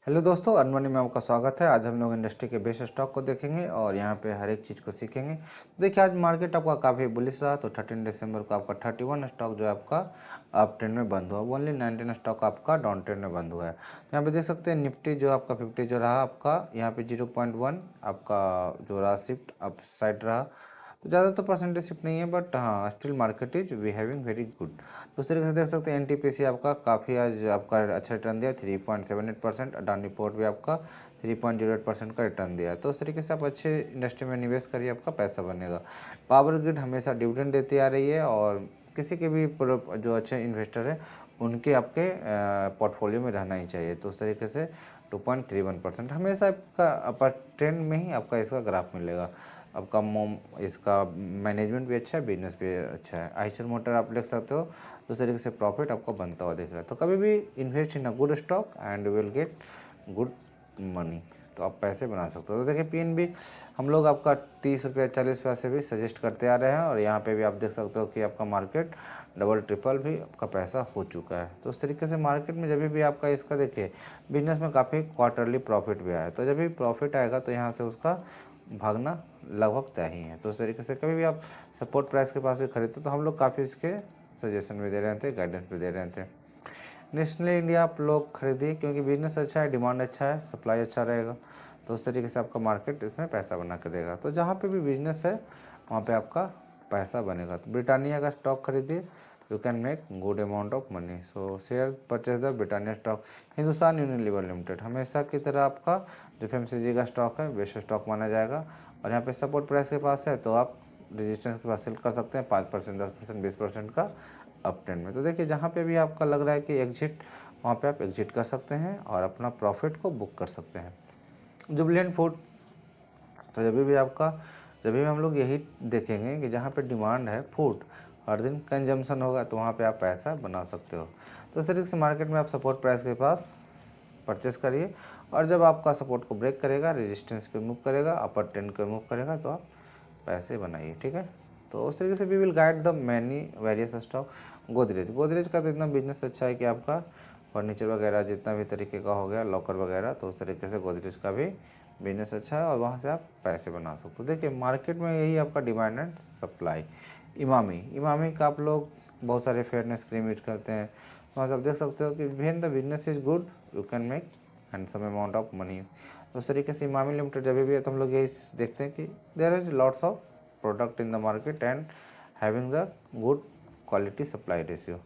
Hello दोस्तों, अनमनी में आपका स्वागत है। आज हम लोग इंडस्ट्री के बेस्ट स्टॉक को देखेंगे और यहाँ पे हर एक चीज़ को सीखेंगे। देखिए, आज मार्केट आपका काफ़ी बुलिश रहा, तो 13 दिसंबर को आपका 31 स्टॉक जो है आपका अप ट्रेंड में बंद हुआ। ओनली 19 स्टॉक आपका डाउन ट्रेंड में बंद हुआ है। तो यहाँ पे देख सकते हैं निफ्टी जो आपका 50 जो रहा आपका यहाँ पे 0.1 आपका जो रहा शिफ्ट अप साइड रहा। तो ज़्यादा तो परसेंटेज शिफ्ट नहीं है, बट हाँ still market is behaving very good. तो उस तरीके से देख सकते हैं एनटीपीसी आपका काफ़ी आज आपका अच्छा रिटर्न दिया 3.78%। अडानी पोर्ट भी आपका 3.08% का रिटर्न दिया है। तो उस तरीके से आप अच्छे इंडस्ट्री में निवेश करिए, आपका पैसा बनेगा। पावर ग्रिड हमेशा डिविडेंड देती आ रही है और किसी के भी जो अच्छे इन्वेस्टर है उनके आपके पोर्टफोलियो में रहना ही चाहिए। तो उस तरीके से 2.31% हमेशा आपका अपर ट्रेंड में ही आपका इसका ग्राफ मिलेगा। आपका मोम इसका मैनेजमेंट भी अच्छा है, बिजनेस भी अच्छा है। आइशर मोटर आप देख सकते हो, उस तरीके से प्रॉफिट आपको बनता हुआ दिखेगा। तो कभी भी invest in a good stock and will get good money, तो आप पैसे बना सकते हो। तो देखिए पीएनबी हम लोग आपका 30 रुपये 40 पैसे भी सजेस्ट करते आ रहे हैं और यहाँ पे भी आप देख सकते हो कि आपका मार्केट डबल ट्रिपल भी आपका पैसा हो चुका है। तो उस तरीके से मार्केट में जब भी आपका इसका देखिए बिजनेस में काफ़ी क्वार्टरली प्रॉफिट भी आया, तो जब भी प्रॉफिट आएगा तो यहाँ से उसका भागना लगभग तय ही है। तो उस तरीके से कभी भी आप सपोर्ट प्राइस के पास भी खरीदते तो हम लोग काफ़ी इसके सजेशन भी दे रहे थे, गाइडेंस भी दे रहे थे। नेशनली इंडिया आप लोग खरीदिए क्योंकि बिजनेस अच्छा है, डिमांड अच्छा है, सप्लाई अच्छा रहेगा। तो उस तरीके से आपका मार्केट इसमें पैसा बना के देगा। तो जहाँ पे भी बिजनेस है वहाँ पे आपका पैसा बनेगा। तो ब्रिटानिया का स्टॉक खरीदिए, you can make good amount of money. So share purchase the Britannia stock. Hindustan Unilever limited हमेशा की तरह आपका जो एफएमसीजी का स्टॉक है बेस्ट स्टॉक माना जाएगा और यहाँ पे सपोर्ट प्राइस के पास है, तो आप रेजिस्टेंस के पास सेल कर सकते हैं 5%, 10%, 20% का अप ट्रेंड में। तो देखिए जहाँ पे भी आपका लग रहा है कि एग्जिट, वहाँ पे आप एग्जिट कर सकते हैं और अपना प्रॉफिट को बुक कर सकते हैं। जुबिलेंट फूड, तो जब भी हम लोग यही देखेंगे कि जहाँ पे डिमांड है फूड, हर दिन कंजम्पशन होगा, तो वहाँ पे आप पैसा बना सकते हो। तो इस तरीके से मार्केट में आप सपोर्ट प्राइस के पास परचेस करिए और जब आपका सपोर्ट को ब्रेक करेगा, रेजिस्टेंस पे मूव करेगा, अपर ट्रेंड पे मूव करेगा, तो आप पैसे बनाइए। ठीक है, तो उस तरीके से we will guide the many various stock. Godrej का तो इतना बिजनेस अच्छा है कि आपका फर्नीचर वगैरह जितना भी तरीके का हो गया, लॉकर वगैरह, तो उस तरीके से गोदरेज का भी बिजनेस अच्छा है और वहाँ से आप पैसे बना सकते हो। देखिए मार्केट में यही आपका डिमांड एंड सप्लाई। इमामी का आप लोग बहुत सारे फेयरनेस क्रीम यूज करते हैं, वहाँ से आप देख सकते हो कि when the business is good you can make handsome amount of money. तो उस तरीके से इमामी लिमिटेड जब भी है तो हम लोग यही देखते हैं कि there is lots of product in the market and having the good quality supply ratio.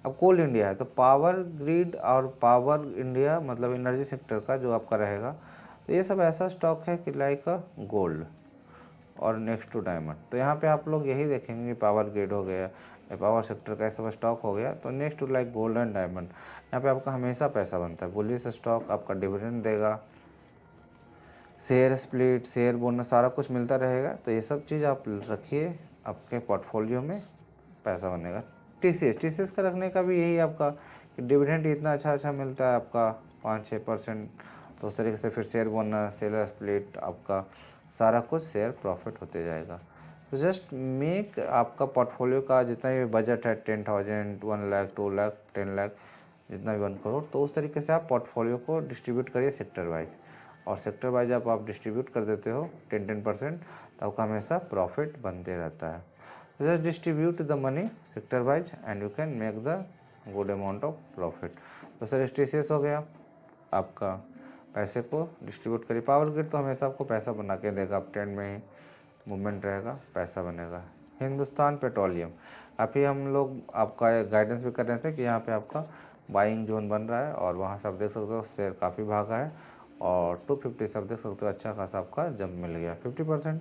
अब कोल इंडिया है तो पावर ग्रिड और पावर इंडिया मतलब एनर्जी सेक्टर का जो आपका रहेगा, तो ये सब ऐसा स्टॉक है कि लाइक अ गोल्ड और नेक्स्ट टू डायमंड। तो यहाँ पे आप लोग यही देखेंगे कि पावर ग्रिड हो गया या पावर सेक्टर का ऐसा स्टॉक हो गया, तो next to like gold and diamond, यहाँ पे आपका हमेशा पैसा बनता है। बुलिश स्टॉक आपका डिविडेंड देगा, शेयर स्प्लिट, शेयर बोनस सारा कुछ मिलता रहेगा। तो ये सब चीज़ आप रखिए आपके पोर्टफोलियो में, पैसा बनेगा। टीसीएस का रखने का भी यही आपका कि डिविडेंड इतना अच्छा मिलता है आपका 5-6%। तो उस तरीके से फिर शेयर बोनस, शेयर स्प्लिट, आपका सारा कुछ शेयर प्रॉफिट होते जाएगा। तो जस्ट मेक आपका पोर्टफोलियो का जितना भी बजट है 10,000, 1 लाख, 2 लाख, 10 लाख, जितना भी 1 करोड़, तो उस तरीके से आप पोर्टफोलियो को डिस्ट्रीब्यूट करिए सेक्टर वाइज। और सेक्टर वाइज जब आप डिस्ट्रीब्यूट कर देते हो 10-10%, तो आपका हमेशा प्रॉफिट बनते रहता है। Just distribute the money sector wise and you can make the good amount of profit. तो सर स्टेसियस हो गया आपका, पैसे को डिस्ट्रीब्यूट करिए। पावर ग्रिड तो हमेशा आपको पैसा बना के देगा, आप ट्रेंड में ही मूवमेंट रहेगा, पैसा बनेगा। हिंदुस्तान पेट्रोलियम, अभी हम लोग आपका गाइडेंस भी कर रहे थे कि यहाँ पे आपका बाइंग जोन बन रहा है और वहाँ से आप देख सकते हो शेयर काफ़ी भागा है और 250 से आप देख सकते हो अच्छा खासा आपका जंप मिल गया 50%,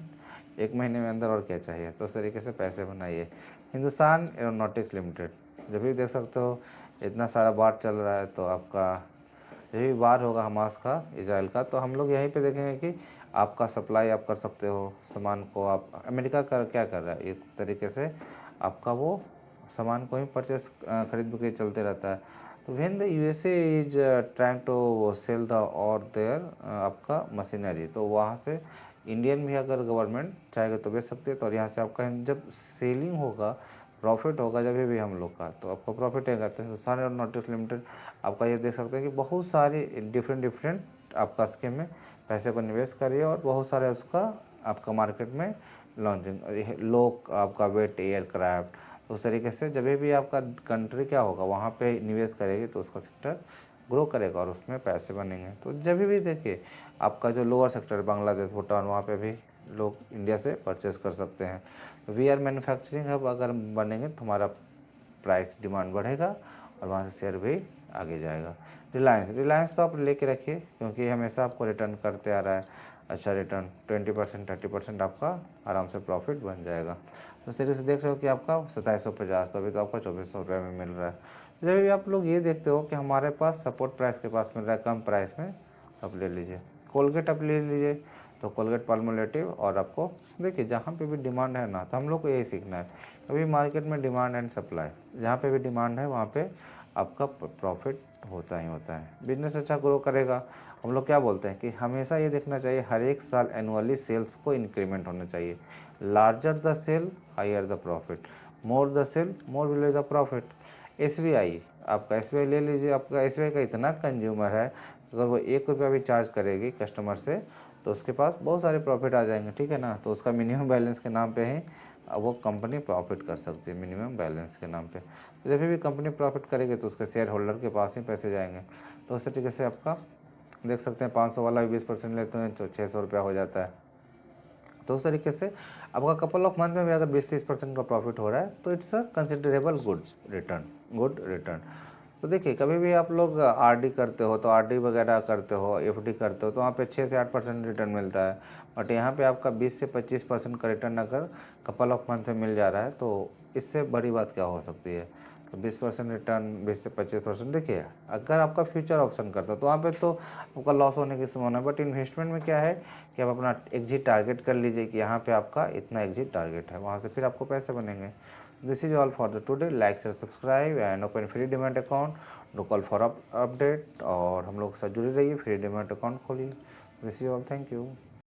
1 महीने में अंदर और क्या चाहिए। तो इस तरीके से पैसे बनाइए। हिंदुस्तान एरोनॉटिक्स लिमिटेड, जब भी देख सकते हो इतना सारा बार चल रहा है, तो आपका जब भी वार होगा हमास का, इजराइल का, तो हम लोग यहीं पे देखेंगे कि आपका सप्लाई आप कर सकते हो सामान को। आप अमेरिका कर क्या कर रहा है, एक तरीके से आपका वो सामान को ही परचेस खरीद बिक्री चलते रहता है। तो when the USA is trying to sell the और देयर आपका मशीनरी, तो वहाँ से इंडियन भी अगर गवर्नमेंट चाहेगा तो बेच सकती है। तो और यहाँ से आपका जब सेलिंग होगा प्रॉफिट होगा जब भी हम लोग का, तो आपको प्रॉफिट आएगा। तो हिंदुस्तान एरोनॉटिक्स लिमिटेड आपका ये देख सकते हैं कि बहुत सारी डिफरेंट आपका स्कीम में पैसे को निवेश करिए और बहुत सारे उसका आपका मार्केट में लॉन्चिंग लोग आपका वेट एयरक्राफ्ट, उस तरीके से जब भी आपका कंट्री क्या होगा वहाँ पे निवेश करेगी तो उसका सेक्टर ग्रो करेगा और उसमें पैसे बनेंगे। तो जब भी देखिए आपका जो लोअर सेक्टर बांग्लादेश भूटान वहाँ पे भी लोग इंडिया से परचेस कर सकते हैं। वी आर मैन्युफैक्चरिंग हब अगर बनेंगे तो हमारा प्राइस डिमांड बढ़ेगा और वहाँ से शेयर भी आगे जाएगा। रिलायंस तो आप लेके रखिए क्योंकि हमेशा आपको रिटर्न करते आ रहा है, अच्छा रिटर्न 20% 30% आपका आराम से प्रॉफिट बन जाएगा। तो इस तरीके से देख रहे हो कि आपका 2750 तो अभी तो आपका 2400 रुपये में मिल रहा है। जब भी आप लोग ये देखते हो कि हमारे पास सपोर्ट प्राइस के पास मिल रहा है कम प्राइस में, आप ले लीजिए। कोलगेट आप ले लीजिए, तो कोलगेट पाल्मोलिटिव, और आपको देखिए जहाँ पे भी डिमांड है ना, तो हम लोग को यही सीखना है। अभी मार्केट में डिमांड एंड सप्लाई, जहाँ पे भी डिमांड है वहाँ पे आपका प्रॉफिट होता ही होता है। बिजनेस अच्छा ग्रो करेगा। हम लोग क्या बोलते हैं कि हमेशा ये देखना चाहिए हर एक साल एनुअली सेल्स को इंक्रीमेंट होना चाहिए। Larger the sale higher the profit, more the sale more will the profit. SBI, आपका SBI ले लीजिए, आपका SBI का इतना कंज्यूमर है, अगर वो 1 रुपया भी चार्ज करेगी कस्टमर से तो उसके पास बहुत सारे प्रॉफिट आ जाएंगे, ठीक है ना। तो उसका मिनिमम बैलेंस के नाम पे ही वो कंपनी प्रॉफिट कर सकती है, मिनिमम बैलेंस के नाम पे। तो जब भी कंपनी प्रॉफिट करेगी तो उसके शेयर होल्डर के पास ही पैसे जाएंगे। तो उस तरीके से आपका देख सकते हैं 500 वाला 20% लेते हैं तो 600 रुपया हो जाता है। तो उस तरीके से आपका कपल ऑफ मंथ में भी अगर 20-30% का प्रॉफिट हो रहा है तो it's a considerable good return. तो देखिए कभी भी आप लोग RD करते हो तो RD वगैरह करते हो, FD करते हो तो वहाँ पे 6 से 8% रिटर्न मिलता है। बट यहाँ पे आपका 20 से 25% का रिटर्न अगर कपल ऑफ मंथ में मिल जा रहा है तो इससे बड़ी बात क्या हो सकती है। तो 20% रिटर्न, 20 से 25%, देखिए अगर आपका फ्यूचर ऑप्शन करता है तो वहाँ पे तो आपका लॉस होने की संभावना है। बट इन्वेस्टमेंट में क्या है कि आप अपना एग्जिट टारगेट कर लीजिए कि यहाँ पे आपका इतना एग्जिट टारगेट है, वहाँ से फिर आपको पैसे बनेंगे। This is all for the today. Like share subscribe and open free demat account, do call for update, और हम लोग के साथ जुड़े रहिए, फ्री डिमेट अकाउंट खोलिए। This is all, thank you.